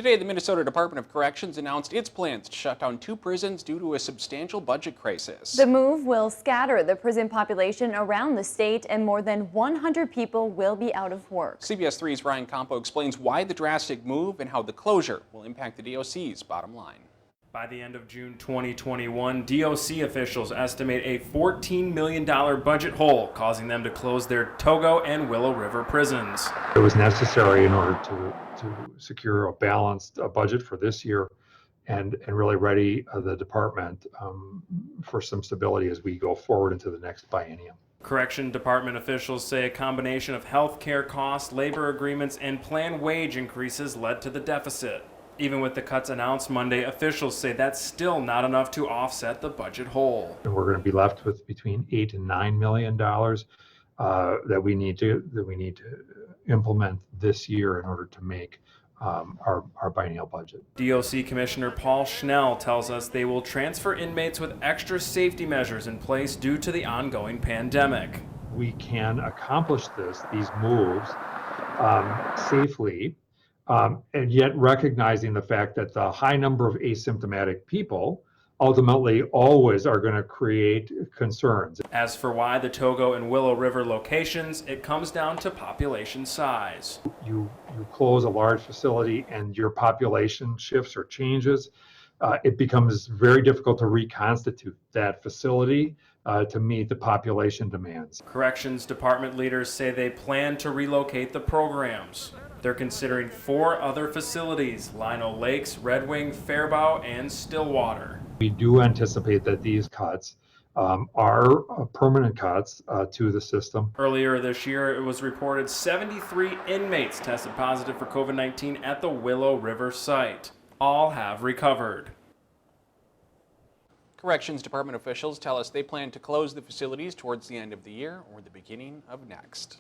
Today, the Minnesota Department of Corrections announced its plans to shut down 2 prisons due to a substantial budget crisis. The move will scatter the prison population around the state, and more than 100 people will be out of work. CBS 3's Ryan Campo explains why the drastic move and how the closure will impact the DOC's bottom line. By the end of June 2021, DOC officials estimate a $14 million budget hole, causing them to close their Togo and Willow River prisons. It was necessary in order to secure a balanced budget for this year and really ready the department for some stability as we go forward into the next biennium. Correction Department officials say a combination of health care costs, labor agreements, and planned wage increases led to the deficit. Even with the cuts announced Monday, officials say that's still not enough to offset the budget hole. And we're going to be left with between $8 and $9 million that we need to implement this year in order to make our biennial budget. DOC Commissioner Paul Schnell tells us they will transfer inmates with extra safety measures in place due to the ongoing pandemic. We can accomplish these moves safely. And yet recognizing the fact that the high number of asymptomatic people ultimately always are going to create concerns. As for why the Togo and Willow River locations, it comes down to population size. You close a large facility and your population shifts or changes, it becomes very difficult to reconstitute that facility to meet the population demands. Corrections Department leaders say they plan to relocate the programs. They're considering 4 other facilities: Lino Lakes, Red Wing, Faribault, and Stillwater. We do anticipate that these cuts are permanent cuts to the system. Earlier this year, it was reported 73 inmates tested positive for COVID-19 at the Willow River site. All have recovered. Corrections Department officials tell us they plan to close the facilities towards the end of the year or the beginning of next.